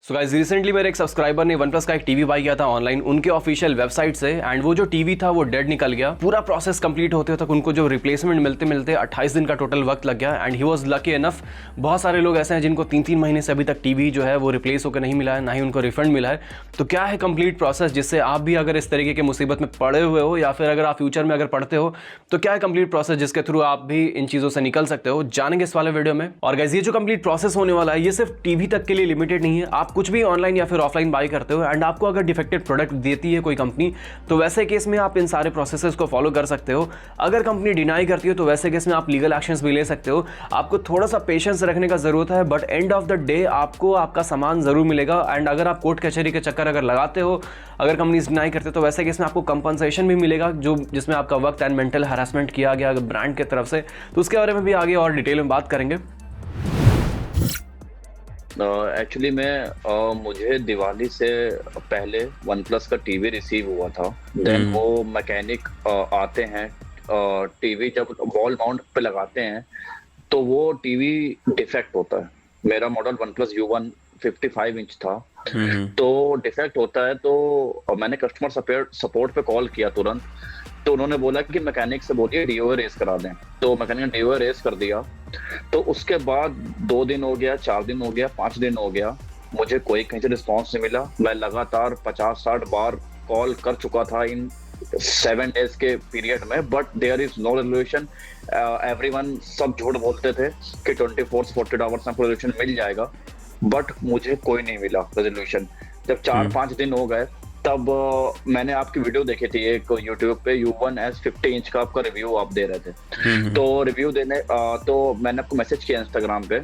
So guys recently मेरे एक subscriber ने वन प्लस का एक टीवी बाय किया था ऑनलाइन उनके ऑफिशियल वेबसाइट से। एंड वो जो टीवी था वो डेड निकल गया। पूरा प्रोसेस कंप्लीट होते तक उनको जो रिप्लेसमेंट मिलते मिलते 28 दिन का टोटल वक्त लग गया। And he was lucky enough. बहुत सारे लोग ऐसे हैं जिनको 3-3 महीने से अभी तक टीवी जो है वो रिप्लेस होकर नहीं मिला है, ना ही उनको रिफंड मिला है। तो क्या है कंप्लीट प्रोसेस, जिससे आप भी अगर इस तरीके की मुसीबत में पड़े हुए हो या फिर अगर आप फ्यूचर में अगर पढ़ते हो तो क्या है कंप्लीट प्रोसेस जिसके थ्रू आप भी इन चीज़ों से निकल सकते हो, जानेंगे इस वाले वीडियो में। और गाइस ये जो कंप्लीट प्रोसेस होने वाला है ये सिर्फ टीवी तक के लिए लिमिटेड नहीं है। आप कुछ भी ऑनलाइन या फिर ऑफलाइन बाय करते हो एंड आपको अगर डिफेक्टेड प्रोडक्ट देती है कोई कंपनी, तो वैसे केस में आप इन सारे प्रोसेसेस को फॉलो कर सकते हो। अगर कंपनी डिनाई करती है तो वैसे केस में आप लीगल एक्शंस भी ले सकते हो। आपको थोड़ा सा पेशेंस रखने का जरूरत है, but end of the day आपको आपका सामान जरूर मिलेगा। एंड अगर आप कोर्ट कचहरी के चक्कर अगर लगाते हो, अगर कंपनी डिनाई करते हो, तो वैसे केस में आपको कंपनसेशन भी मिलेगा, जो जिसमें आपका वक्त एंड मेंटल हरासमेंट किया गया ब्रांड की तरफ से। तो उसके बारे में भी आगे और डिटेल में बात करेंगे। एक्चुअली मुझे दिवाली से पहले वन प्लस का टीवी रिसीव हुआ था। देन वो मैकेनिक आते हैं, टीवी जब वॉल माउंट पे लगाते हैं तो वो टीवी डिफेक्ट होता है। मेरा model one plus U1 55 inch था, तो डिफेक्ट होता है। तो मैंने कस्टमर सपोर्ट पे कॉल किया तुरंत। तो उन्होंने बोला कि मैकेनिक से बोलिए डीओए रेस करा दें। तो मैकेनिक ने डीओए रेस कर दिया। तो उसके बाद 2 दिन हो गया, 4 दिन हो गया, 5 दिन हो गया, मुझे कोई कहीं से रिस्पॉन्स नहीं मिला। मैं लगातार 50-60 बार कॉल कर चुका था इन 7 डेज के पीरियड में, but there is no resolution. Everyone सब झूठ बोलते थे कि 24 से 48 आवर्स में रेजोल्यूशन मिल जाएगा, बट मुझे कोई नहीं मिला रेजोल्यूशन। जब 4-5 दिन हो गए तब मैंने आपकी वीडियो देखी थी एक यूट्यूब पे, U1S 50 इंच का आपका रिव्यू आप दे रहे थे। तो रिव्यू देने तो मैंने आपको मैसेज किया इंस्टाग्राम पे।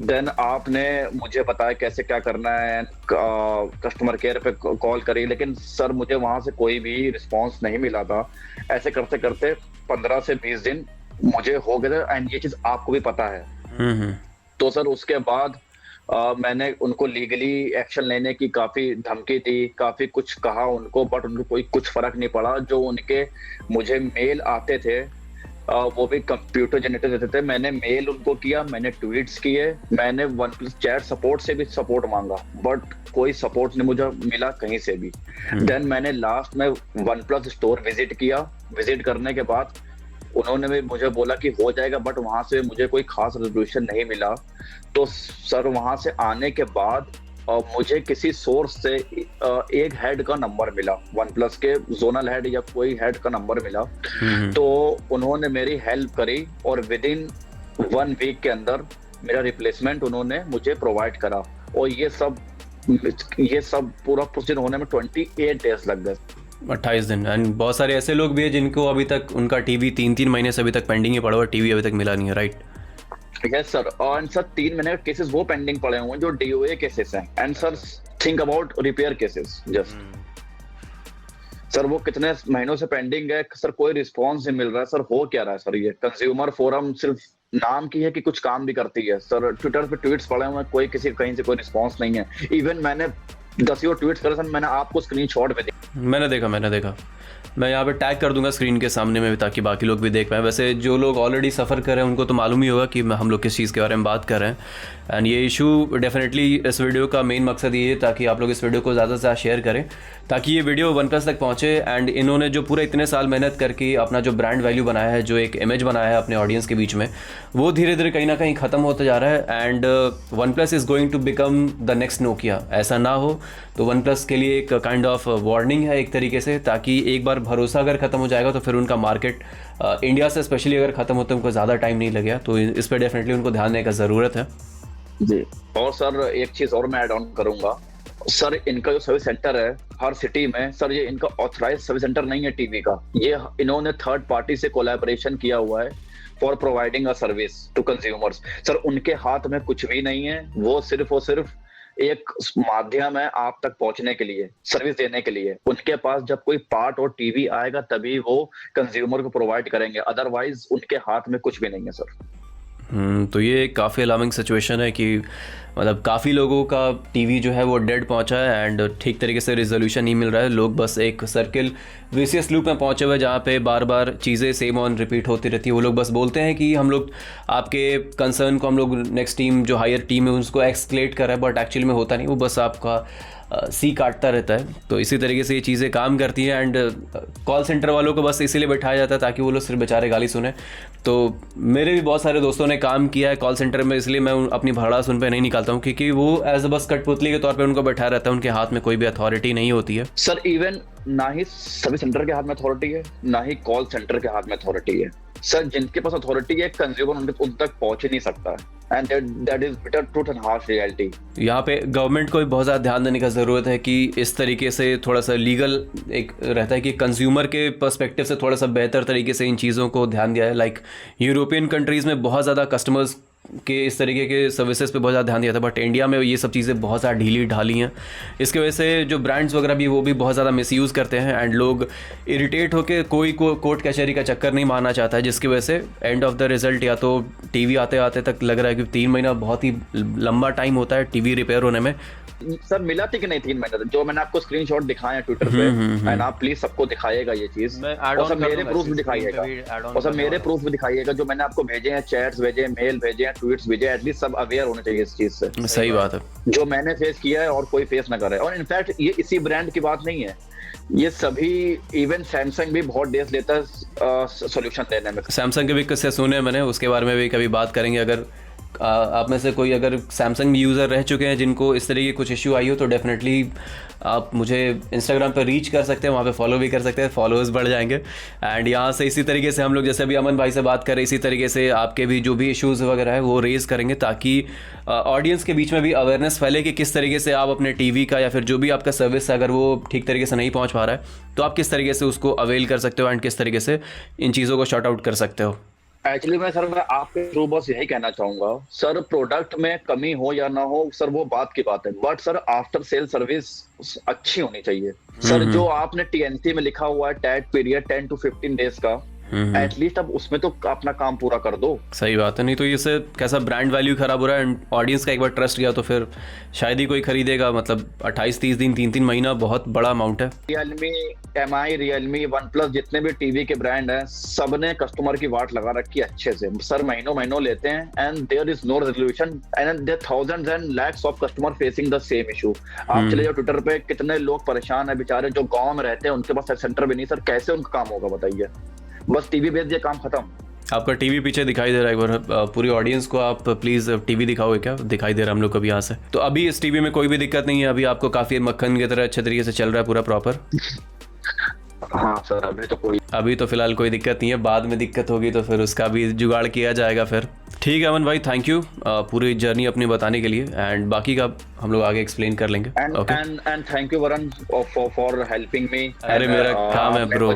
देन आपने मुझे बताया कैसे क्या करना है, कस्टमर केयर पे कॉल करी, लेकिन सर मुझे वहां से कोई भी रिस्पांस नहीं मिला था। ऐसे करते करते 15 से 20 दिन मुझे हो गए थे, एंड ये चीज आपको भी पता है। तो सर उसके बाद मैंने उनको लीगली एक्शन लेने की काफी धमकी दी, काफी कुछ कहा उनको, बट उनको कोई कुछ फर्क नहीं पड़ा। जो उनके मुझे मेल आते थे वो भी कंप्यूटर जनरेटर देते थे। मैंने मेल उनको किया, मैंने ट्वीट्स किए, मैंने वन प्लस चैट सपोर्ट से भी सपोर्ट मांगा, बट कोई सपोर्ट नहीं मुझे मिला कहीं से भी। देन मैंने लास्ट में वन प्लस स्टोर विजिट किया। विजिट करने के बाद उन्होंने भी मुझे बोला कि हो जाएगा, बट वहां से मुझे कोई खास रेजोल्यूशन नहीं मिला। तो सर वहां से आने के बाद मुझे किसी सोर्स से एक हेड का नंबर मिला, वन प्लस के जोनल हेड या कोई हेड का नंबर मिला। तो उन्होंने मेरी हेल्प करी और विद इन 1 वीक के अंदर मेरा रिप्लेसमेंट उन्होंने मुझे प्रोवाइड करा। और ये सब पूरा प्रोसीजर होने में 28 डेज लग गए। 28 दिन। एंड बहुत सारे ऐसे लोग भी हैं जिनको अभी तक उनका टीवी 3-3 महीने से अभी तक पेंडिंग ही पड़ा हुआ, टीवी अभी तक मिला नहीं है, राइट? Yes sir. और सर 3 महीने के केसेस वो पेंडिंग पड़े हुए हैं जो डीओए केसेस हैं। And sir think about repair cases just. Sir वो कितने महीनों से पेंडिंग है सर, कोई रिस्पॉन्स नहीं मिल रहा है। सर हो क्या रहा है सर? ये कंज्यूमर फोरम सिर्फ नाम की है कि कुछ काम भी करती है? सर ट्विटर पे ट्वीट्स पड़े हुए हैं, कोई किसी कहीं से कोई रिस्पॉन्स नहीं है। इवन मैंने 10 ट्वीट्स करे सर, मैंने आपको स्क्रीनशॉट पे मैंने देखा। मैं यहाँ पे टैग कर दूंगा स्क्रीन के सामने में भी, ताकि बाकी लोग भी देख पाएँ। वैसे जो लोग ऑलरेडी सफ़र कर रहे हैं उनको तो मालूम ही होगा कि हम लोग किस चीज़ के बारे में बात कर रहे हैं। एंड ये इशू डेफिनेटली इस वीडियो का मेन मकसद ये है ताकि आप लोग इस वीडियो को ज़्यादा से ज़्यादा शेयर करें, ताकि ये वीडियो वन प्लस तक पहुँचे। एंड इन्होंने जो पूरे इतने साल मेहनत करके अपना जो ब्रांड वैल्यू बनाया है, जो एक इमेज बनाया है अपने ऑडियंस के बीच में, वो धीरे धीरे कहीं ना कहीं ख़त्म होता जा रहा है। And OnePlus is going to become the next Nokia. ऐसा ना हो तो वन प्लस के लिए एक काइंड ऑफ वार्निंग है एक तरीके से, ताकि एक बार भरोसा अगर ख़त्म हो जाएगा तो फिर उनका मार्केट इंडिया से स्पेशली अगर ख़त्म होता है, उनको ज़्यादा टाइम नहीं लगेगा। तो इस पर डेफिनेटली उनको ध्यान देने का ज़रूरत है जी। और सर एक चीज़ और मैं ऐड ऑन करूंगा सर, इनका जो सर्विस सेंटर है हर सिटी में, सर ये इनका ऑथराइज सर्विस सेंटर नहीं है टीवी का। ये इन्होंने थर्ड पार्टी से कोलैबोरेशन किया हुआ है for providing a service to consumers. Sir उनके हाथ में कुछ भी नहीं है, वो सिर्फ और सिर्फ एक माध्यम है आप तक पहुंचने के लिए, सर्विस देने के लिए। उनके पास जब कोई पार्ट और टीवी आएगा तभी वो कंज्यूमर को प्रोवाइड करेंगे, अदरवाइज उनके हाथ में कुछ भी नहीं है सर। तो ये काफ़ी अलार्मिंग सिचुएशन है कि मतलब काफ़ी लोगों का टीवी जो है वो डेड पहुंचा है एंड ठीक तरीके से रिजोल्यूशन नहीं मिल रहा है। लोग बस एक सर्किल विशियस लूप में पहुंचे हुए जहाँ पे बार बार चीज़ें सेम ऑन रिपीट होती रहती है। वो लोग बस बोलते हैं कि हम लोग आपके कंसर्न को हम लोग नेक्स्ट टीम जो हायर टीम है उसको एक्सक्लेट कर रहा है, बट एक्चुअली में होता नहीं, वो बस आपका सी काटता रहता है। तो इसी तरीके से ये चीज़ें काम करती हैं एंड कॉल सेंटर वालों को बस इसीलिए बैठाया जाता है ताकि वो लोग सिर्फ बेचारे गाली सुने। तो मेरे भी बहुत सारे दोस्तों ने काम किया है कॉल सेंटर में, इसलिए मैं अपनी भड़ास उन पर नहीं निकालता हूँ क्योंकि वो एज अ बस कठपुतली के तौर पे उनको बैठाया रहता है, उनके हाथ में कोई भी अथॉरिटी नहीं होती है। सर इवन ना ही सर्विस सेंटर के हाथ में अथॉरिटी है, ना ही कॉल सेंटर के हाथ में अथॉरिटी है। सर जिनके पास अथॉरिटी है कंज्यूमर उन तक पहुंच ही नहीं सकता है, and that is bitter truth and harsh reality. यहाँ पे गवर्नमेंट को भी बहुत ज़्यादा ध्यान देने का ज़रूरत है कि इस तरीके से थोड़ा सा लीगल एक रहता है कि कंज्यूमर के पर्सपेक्टिव से थोड़ा सा बेहतर तरीके से इन चीज़ों को ध्यान दिया है। लाइक यूरोपियन कंट्रीज़ में बहुत ज़्यादा कस्टमर्स के इस तरीके के सर्विसेज पे बहुत ज़्यादा ध्यान दिया था, बट इंडिया में ये सब चीज़ें बहुत ज़्यादा ढीली ढाली हैं। इसकी वजह से जो ब्रांड्स वगैरह भी वो भी बहुत ज़्यादा मिसयूज़ करते हैं एंड लोग इरिटेट होकर कोई को कोर्ट कचहरी का चक्कर नहीं मारना चाहता है, जिसकी वजह से एंड ऑफ द रिजल्ट या तो टीवी आते आते तक लग रहा है कि 3 महीना बहुत ही लंबा टाइम होता है टीवी रिपेयर होने में। सर मिला थी कि नहीं 3 महीने तक? जो मैंने आपको स्क्रीनशॉट दिखाया ट्विटर पे, एंड आप प्लीज सबको दिखाइएगा ये चीज, और सब मेरे प्रूफ भी दिखाइएगा, और सब मेरे प्रूफ भी दिखाइएगा जो मैंने आपको भेजे हैं, चैट्स भेजे हैं, मेल भेजे हैं, ट्वीट्स भेजे हैं। एटलीस्ट सब अवेयर होने चाहिए इस चीज से। सही बात है, जो मैंने फेस किया है और कोई फेस ना करे। और इनफैक्ट ये इसी ब्रांड की बात नहीं है, ये सभी इवन सैमसंग भी बहुत डेज लेता है सॉल्यूशन देने में। सैमसंग के भी किस्से सुने मैंने, उसके बारे में भी कभी बात करेंगे। अगर आप में से कोई अगर सैमसंग यूज़र रह चुके हैं जिनको इस तरह की कुछ इश्यू आई हो तो डेफिनेटली आप मुझे इंस्टाग्राम पर रीच कर सकते हैं, वहाँ पे फॉलो भी कर सकते हैं, फॉलोअर्स बढ़ जाएंगे। एंड यहाँ से इसी तरीके से हम लोग जैसे अभी अमन भाई से बात करें, इसी तरीके से आपके भी जो भी इश्यूज़ वगैरह है वो रेज़ करेंगे ताकि ऑडियंस के बीच में भी अवेयरनेस फैले कि किस तरीके से आप अपने टीवी का या फिर जो भी आपका सर्विस अगर वो ठीक तरीके से नहीं पहुँच पा रहा है तो आप किस तरीके से उसको अवेल कर सकते हो एंड किस तरीके से इन चीज़ों को शॉर्ट आउट कर सकते हो। एक्चुअली मैं आपके थ्रू बस यही कहना चाहूंगा सर, प्रोडक्ट में कमी हो या ना हो सर वो बात की बात है, but sir after sale service अच्छी होनी चाहिए। सर जो आपने टीएनसी में लिखा हुआ है टैग पीरियड 10 to 15 डेज का, एटलीस्ट अब उसमें तो अपना काम पूरा कर दो। सही बात है, नहीं तो इससे कैसा ब्रांड वैल्यू खराब हो रहा है एंड ऑडियंस का एक बार ट्रस्ट गया तो फिर शायद ही कोई खरीदेगा। मतलब 28-30 दिन 3-3 महीना बहुत बड़ा अमाउंट है। Realme, MI, Realme, one plus जितने भी टीवी के ब्रांड हैं सबने कस्टमर की वाट लगा रखी है अच्छे से। सर महीनों लेते हैं and there is no resolution and there thousands and lakhs of customer facing the same issue. आप चले जाओ ट्विटर पे, कितने लोग परेशान है बेचारे जो गाँव में रहते हैं, उनके पास सेंटर भी नहीं। सर कैसे उनका काम होगा बताइए? बस टीवी बेच दिया, काम खत्म। आपका टीवी पीछे दिखाई दे रहा है, एक बार पूरी ऑडियंस को आप प्लीज़ टीवी दिखाओगे क्या? दिखाई दे रहा है हम लोग को भी यहाँ से। तो अभी इस टीवी में कोई भी दिक्कत नहीं है, अभी आपको काफ़ी मक्खन की तरह अच्छे तरीके से चल रहा है पूरा प्रॉपर? हाँ सर अभी तो फिलहाल कोई दिक्कत नहीं है, बाद में दिक्कत होगी तो फिर उसका भी जुगाड़ किया जाएगा फिर। ठीक है अमन भाई, थैंक यू पूरी जर्नी अपनी बताने के लिए एंड बाकी का हम लोग आगे एक्सप्लेन कर लेंगे। And thank you Varun for helping me. अरे मेरा काम है ब्रो,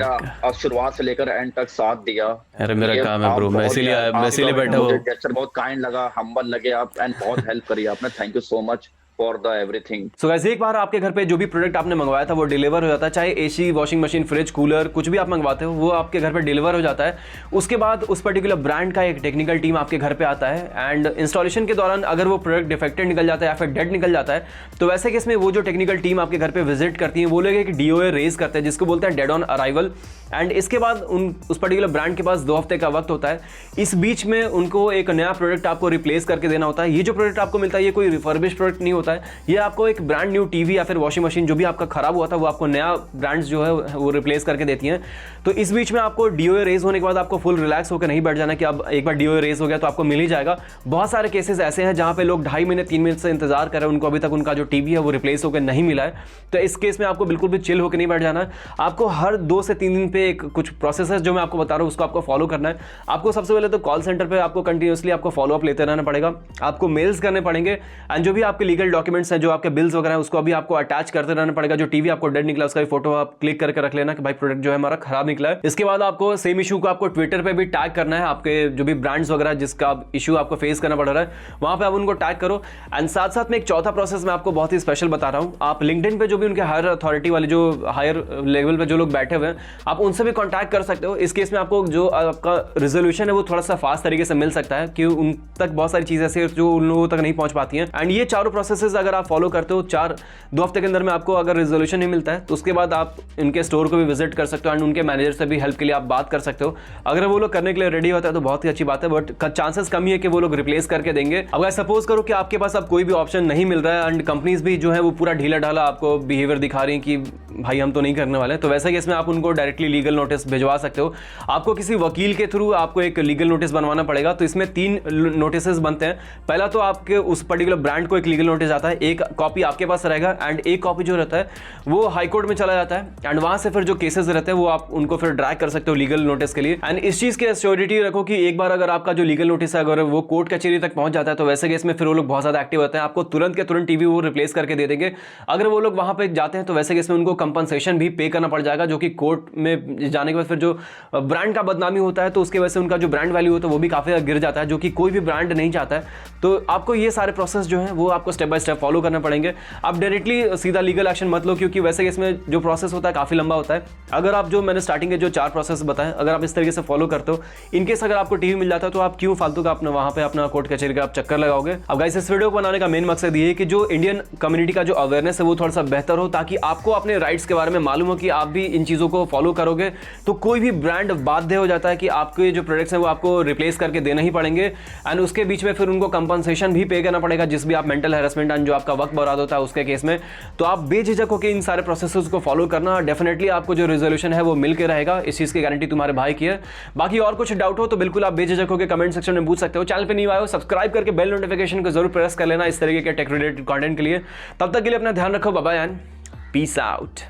शुरुआत से लेकर एंड तक साथ दिया। अरे मेरा काम है ब्रो, मैं इसीलिए बैठा हूँ। बहुत काइंड लगा, हम्बल लगे आप एंड बहुत हेल्प करी आपने। Thank you so much for the everything. So guys, एक बार आपके घर पे जो भी प्रोडक्ट आपने मंगवाया था वो डिलीवर हो जाता है, चाहे AC, washing machine, fridge, cooler, कुछ भी आप मंगवाते हो वो आपके घर पे डिलीवर हो जाता है। उसके बाद उस पर्टिकुलर ब्रांड का एक टेक्निकल टीम आपके घर पे आता है एंड इंस्टॉलेशन के दौरान अगर वो प्रोडक्ट डिफेक्टेड निकल जाता है या फिर डेड निकल जाता है तो वैसे केस में वो जो टेक्निकल टीम आपके घर पे विजिट करती है वो लोग एक DOA रेज करते हैं जिसको बोलते हैं डेड ऑन अराइवल। एंड इसके बाद उस पर्टिकुलर ब्रांड के पास 2 हफ्ते का वक्त होता है। इस बीच में उनको एक नया प्रोडक्ट आपको रिप्लेस करके देना होता है। ये जो प्रोडक्ट आपको मिलता है ये कोई रिफर्बिश प्रोडक्ट नहीं होता है, ये आपको एक ब्रांड न्यू टीवी या फिर वॉशिंग मशीन जो भी आपका खराब हुआ था वो आपको नया ब्रांड्स जो है वो रिप्लेस करके देती हैं। तो इस बीच में आपको DOA रेज होने के बाद आपको फुल रिलैक्स होकर नहीं बैठ जाना कि अब एक बार DOA रेज हो गया तो आपको मिल ही जाएगा। बहुत सारे केसेस ऐसे हैं जहां पे लोग 2.5 महीने 3 महीने से इंतजार कर रहे हैं, उनको अभी तक उनका जो टीवी है वो रिप्लेस होकर नहीं मिला है। तो इस केस में आपको बिल्कुल भी चिल होकर नहीं बैठ जाना है। आपको हर 2 से 3 दिन पे एक कुछ प्रोसेस है जो मैं आपको बता रहा हूँ उसको आपको फॉलो करना है। आपको सबसे पहले तो कॉल सेंटर पे आपको कंटिन्यूसली आपको फॉलो अप लेते रहना पड़ेगा, आपको मेल्स करने पड़ेंगे एंड जो भी आपके लीगल डॉक्यूमेंट्स हैं, जो आपके बिल्स वगैरह हैं, उसको अभी आपको अटैच करते रहना पड़ेगा। जो टीवी आपको डेड निकला उसका फोटो आप क्लिक करके रख लेना कि भाई प्रोडक्ट जो है हमारा खराब निकला है। इसके बाद आपको सेम इशू को आपको ट्विटर पे भी टैग करना है, आपके जो भी ब्रांड्स वगैरह जिसका इशू आपको फेस करना पड़ रहा है वहां पे आप उनको टैग करो। एंड साथ साथ में एक चौथा प्रोसेस मैं आपको बहुत ही स्पेशल बता रहा हूं, आप लिंक्डइन पे जो भी उनके हायर अथॉरिटी वाले, जो हायर लेवल पे जो लोग बैठे हुए हैं, आप उनसे भी कॉन्टैक्ट कर सकते हो। इस केस में आपको जो आपका रिजोल्यूशन है वो थोड़ा सा फास्ट तरीके से मिल सकता है, कि उन तक बहुत सारी चीजें ऐसी जो उन लोगों तक नहीं पहुंच पाती हैं। एंड ये चारों प्रोसेसेस अगर आप फॉलो करते हो 2 हफ्ते के अंदर में आपको अगर रिजोल्यूशन नहीं मिलता है तो उसके बाद आप इनके स्टोर को भी विजिट कर सकते हो एंड उनके मैनेजर से भी हेल्प के लिए आप बात कर सकते हो। अगर वो लोग करने के लिए रेडी होता है तो बहुत ही अच्छी बात है, बट चांसेस कम ही है कि वो लोग रिप्लेस करके देंगे। अगर सपोज करो कि आपके पास अब कोई भी ऑप्शन नहीं मिल रहा है एंड कंपनीज भी जो है वो पूरा ढीला ढाला आपको बिहेवियर दिखा रही है कि भाई हम तो नहीं करने वाले, तो वैसे केस में आप उनको डायरेक्टली लीगल नोटिस भिजवा सकते हो। आपको किसी वकील के थ्रू आपको एक लीगल नोटिस बनवाना पड़ेगा। तो इसमें 3 नोटिस बनते हैं। पहला तो आपके उस पर्टिकुलर ब्रांड को एक लीगल नोटिस आता है, एक कॉपी आपके पास रहेगा एंड एक कॉपी जो रहता है वो हाई कोर्ट में चला जाता है एंड वहां से फिर जो केसेस रहते हैं वो आप उनको फिर ड्रैग कर सकते हो लीगल नोटिस के लिए। एंड इस चीज की एश्योरिटी रखो कि एक बार अगर आपका जो लीगल नोटिस है अगर वो कोर्ट कचहरी तक पहुंच जाता है तो वैसे केस में फिर वो लोग बहुत ज्यादा एक्टिव होते हैं, आपको तुरंत के तुरंत टीवी वो रिप्लेस करके दे देंगे। अगर वो लोग वहां पे जाते हैं तो वैसे केस में उनको कंपनसेशन भी पे करना पड़ जाएगा, जो कि कोर्ट में जाने के बाद फिर जो ब्रांड का बदनामी होता है तो उसकी वजह से उनका जो ब्रांड वैल्यू होता है वो भी काफी गिर जाता है, जो कि कोई भी ब्रांड नहीं चाहता है। तो आपको ये सारे प्रोसेस जो है वो आपको स्टेप बाय स्टेप फॉलो करना पड़ेंगे। आप डायरेक्टली सीधा लीगल एक्शन मत लो, क्योंकि वैसे इसमें जो प्रोसेस होता है काफी लंबा होता है। अगर आप जो मैंने स्टार्टिंग के जो 4 प्रोसेस बताए अगर आप इस तरीके से फॉलो करते हो, इनकेस अगर आपको टीवी मिल जाता है तो आप क्यों फालतू का अपना वहां पे अपना कोर्ट कचहरी का आप चक्कर लगाओगे। अब गाइस इस वीडियो को बनाने का मेन मकसद ये है कि जो इंडियन कम्युनिटी का जो अवेयरनेस है वो थोड़ा सा बेहतर हो, ताकि आपको अपने राइट्स के बारे में मालूम हो कि आप भी इन चीजों को फॉलो करोगे तो कोई भी ब्रांड बाध्य हो जाता है कि आपके जो प्रोडक्ट्स हैं वो आपको रिप्लेस करके देना ही पड़ेंगे एंड उसके बीच में फिर उनको कंपनसेशन भी पे करना पड़ेगा, जिस भी आप मेंटल हैरेसमेंट एंड जो आपका वक्त बर्बाद होता है उसके केस में। तो आप बेझिझक होकर इन सारे प्रोसेसेस को फॉलो करना, डेफिनेटली आपको जो रिजोल्यूशन है वो मिल के रहेगा। इस चीज की गारंटी तुम्हारे भाई की है। बाकी और कुछ डाउट हो तो बिल्कुल आप बेझिझक होकर कमेंट सेक्शन में पूछ सकते हो। चैनल पे नहीं आए हो सब्सक्राइब करके बेल नोटिफिकेशन को जरूर प्रेस कर लेना इस तरीके के टेक रिलेटेड कंटेंट के लिए। तब तक के लिए अपना ध्यान रखो, bye bye and peace out.